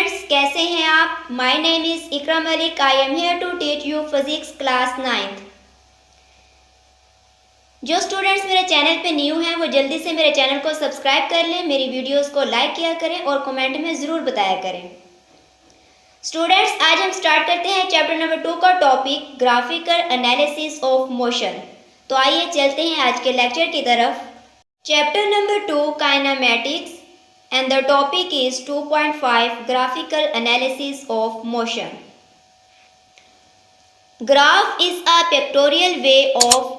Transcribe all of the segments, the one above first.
Students, कैसे हैं आप? My name is Iqra Malik. I am here to teach you physics class 9th। जो students मेरे चैनल पे न्यू हैं वो जल्दी से मेरे चैनल को सब्सक्राइब कर लें, मेरी वीडियोस को लाइक किया करें और कमेंट में ज़रूर बताया करें। स्टूडेंट्स, आज हम स्टार्ट करते हैं चैप्टर नंबर 2 का topic graphical analysis of motion. तो आइए चलते हैं आज के लेक्चर की तरफ। Chapter number 2 kinematics and the topic is 2.5 graphical analysis of motion. Graph is a pictorial way of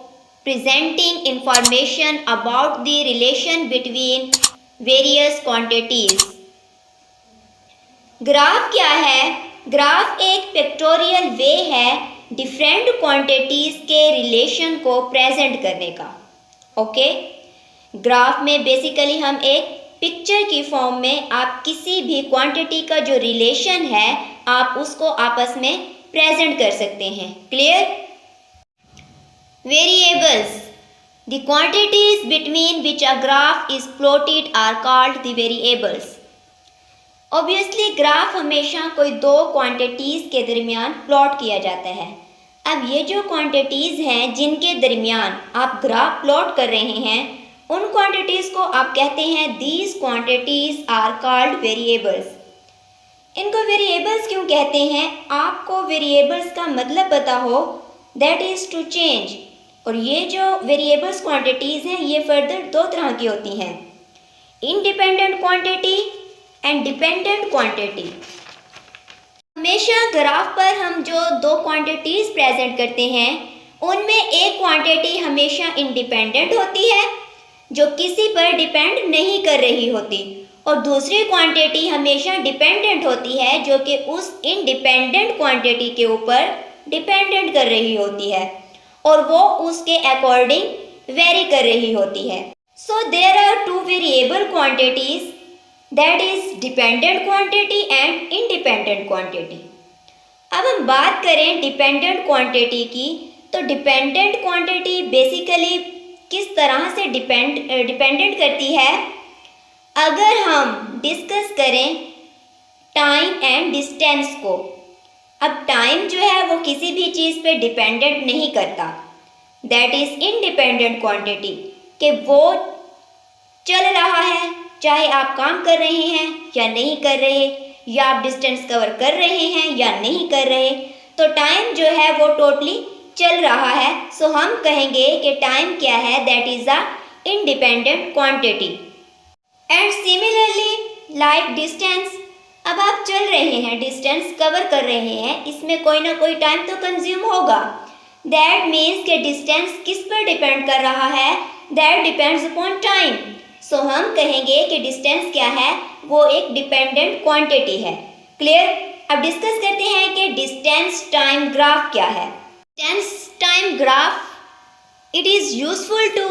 presenting information about the relation between various quantities. Graph क्या है? ग्राफ एक पिक्टोरियल वे है डिफरेंट क्वांटिटीज के relation को present करने का। Okay, graph में basically हम एक पिक्चर की फॉर्म में आप किसी भी क्वांटिटी का जो रिलेशन है आप उसको आपस में प्रेजेंट कर सकते हैं। Clear? Variables, the quantities between which a graph is plotted are called the variables. Obviously graph हमेशा कोई दो क्वांटिटीज के दरमियान प्लॉट किया जाता है। अब ये जो क्वांटिटीज हैं जिनके दरमियान आप ग्राफ प्लॉट कर रहे हैं उन क्वांटिटीज़ को आप कहते हैं these quantities are called variables. इनको वेरिएबल्स क्यों कहते हैं? आपको वेरिएबल्स का मतलब पता हो, दैट इज़ टू चेंज। और ये जो वेरिएबल्स क्वांटिटीज़ हैं ये फर्दर दो तरह की होती हैं, independent quantity and dependent quantity. हमेशा ग्राफ पर हम जो दो क्वांटिटीज़ प्रेजेंट करते हैं उनमें एक क्वांटिटी हमेशा इंडिपेंडेंट होती है जो किसी पर डिपेंड नहीं कर रही होती, और दूसरी क्वांटिटी हमेशा डिपेंडेंट होती है जो कि उस इंडिपेंडेंट क्वांटिटी के ऊपर डिपेंडेंट कर रही होती है और वो उसके अकॉर्डिंग वेरी कर रही होती है। So there are two variable quantities, that is dependent quantity and independent quantity. अब हम बात करें डिपेंडेंट क्वांटिटी की, तो डिपेंडेंट क्वांटिटी बेसिकली किस तरह से डिपेंडेंट करती है? अगर हम डिस्कस करें टाइम एंड डिस्टेंस को, अब टाइम जो है वो किसी भी चीज़ पे डिपेंडेंट नहीं करता, दैट इज़ इंडिपेंडेंट क्वांटिटी, कि वो चल रहा है चाहे आप काम कर रहे हैं या नहीं कर रहे, या आप डिस्टेंस कवर कर रहे हैं या नहीं कर रहे, तो टाइम जो है वो टोटली चल रहा है। सो हम कहेंगे कि टाइम क्या है, that is a independent quantity. And similarly like distance, अब आप चल रहे हैं, डिस्टेंस कवर कर रहे हैं, इसमें कोई ना कोई टाइम तो कंज्यूम होगा। दैट मीन्स कि डिस्टेंस किस पर डिपेंड कर रहा है? That depends upon time. So हम कहेंगे कि डिस्टेंस क्या है, वो एक डिपेंडेंट क्वांटिटी है। क्लियर? अब डिस्कस करते हैं कि डिस्टेंस टाइम ग्राफ क्या है। Distance time graph, it is useful to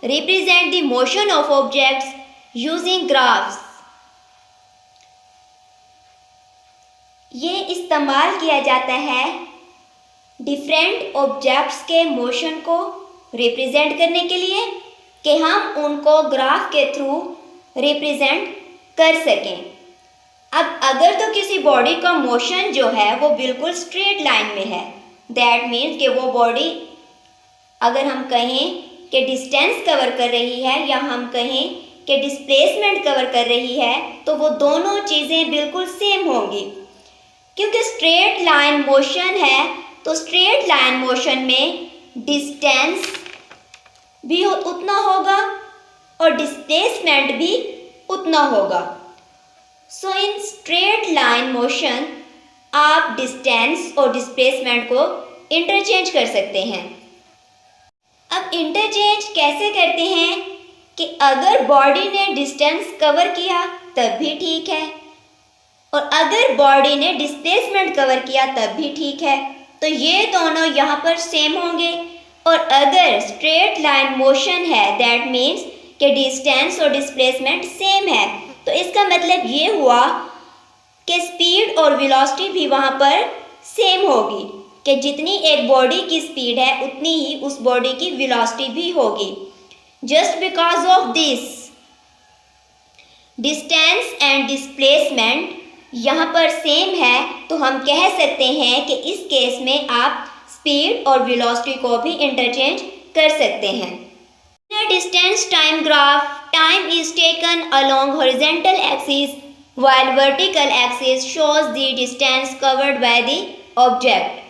represent the motion of objects using graphs. ये इस्तेमाल किया जाता है डिफरेंट ऑब्जेक्ट्स के मोशन को रिप्रेजेंट करने के लिए कि हम उनको ग्राफ के थ्रू रिप्रेजेंट कर सकें। अब अगर तो किसी बॉडी का मोशन जो है वो बिल्कुल स्ट्रेट लाइन में है, दैट मीन्स कि वो बॉडी अगर हम कहें कि डिस्टेंस कवर कर रही है या हम कहें कि डिस्प्लेसमेंट कवर कर रही है, तो वो दोनों चीज़ें बिल्कुल सेम होंगी, क्योंकि स्ट्रेट लाइन मोशन है। तो स्ट्रेट लाइन मोशन में डिस्टेंस भी उतना होगा और डिस्प्लेसमेंट भी उतना होगा। सो इन स्ट्रेट लाइन मोशन आप डिस्टेंस और डिस्प्लेसमेंट को इंटरचेंज कर सकते हैं। अब इंटरचेंज कैसे करते हैं कि अगर बॉडी ने डिस्टेंस कवर किया तब भी ठीक है और अगर बॉडी ने डिस्प्लेसमेंट कवर किया तब भी ठीक है, तो ये दोनों यहाँ पर सेम होंगे। और अगर स्ट्रेट लाइन मोशन है दैट मीन्स कि डिस्टेंस और डिस्प्लेसमेंट सेम है, तो इसका मतलब ये हुआ कि स्पीड और वेलोसिटी भी वहाँ पर सेम होगी, कि जितनी एक बॉडी की स्पीड है उतनी ही उस बॉडी की वेलोसिटी भी होगी। Just because of this distance and displacement यहाँ पर सेम है, तो हम कह सकते हैं कि इस केस में आप स्पीड और वेलोसिटी को भी इंटरचेंज कर सकते हैं। In a distance time graph, time is taken along horizontal axis while vertical axis shows the distance covered by the object.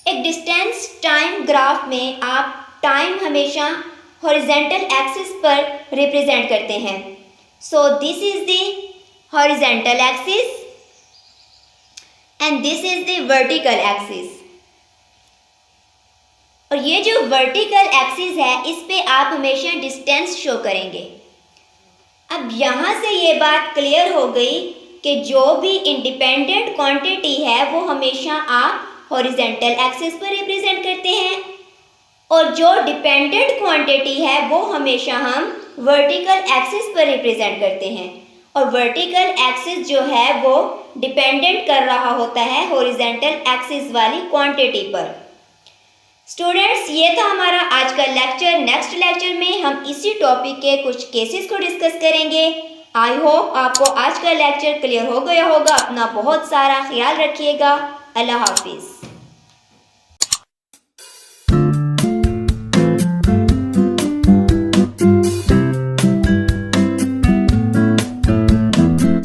एक डिस्टेंस टाइम ग्राफ में आप टाइम हमेशा हॉरिजेंटल एक्सिस पर रिप्रेजेंट करते हैं। So this is the horizontal axis and this is the vertical axis. और ये जो वर्टिकल एक्सिस है, इस पे आप हमेशा डिस्टेंस शो करेंगे। अब यहाँ से ये बात क्लियर हो गई कि जो भी इंडिपेंडेंट क्वांटिटी है वो हमेशा आप हॉरिजेंटल एक्सिस पर रिप्रेजेंट करते हैं, और जो डिपेंडेंट क्वांटिटी है वो हमेशा हम वर्टिकल एक्सिस पर रिप्रेजेंट करते हैं। और वर्टिकल एक्सिस जो है वो डिपेंडेंट कर रहा होता है हॉरिजेंटल एक्सिस वाली क्वांटिटी पर। स्टूडेंट्स, ये था हमारा आज का लेक्चर। नेक्स्ट लेक्चर में हम इसी टॉपिक के कुछ केसेस को डिस्कस करेंगे। आई होप आपको आज का लेक्चर क्लियर हो गया होगा। अपना बहुत सारा ख्याल रखिएगा। अल्लाह हाफिज़।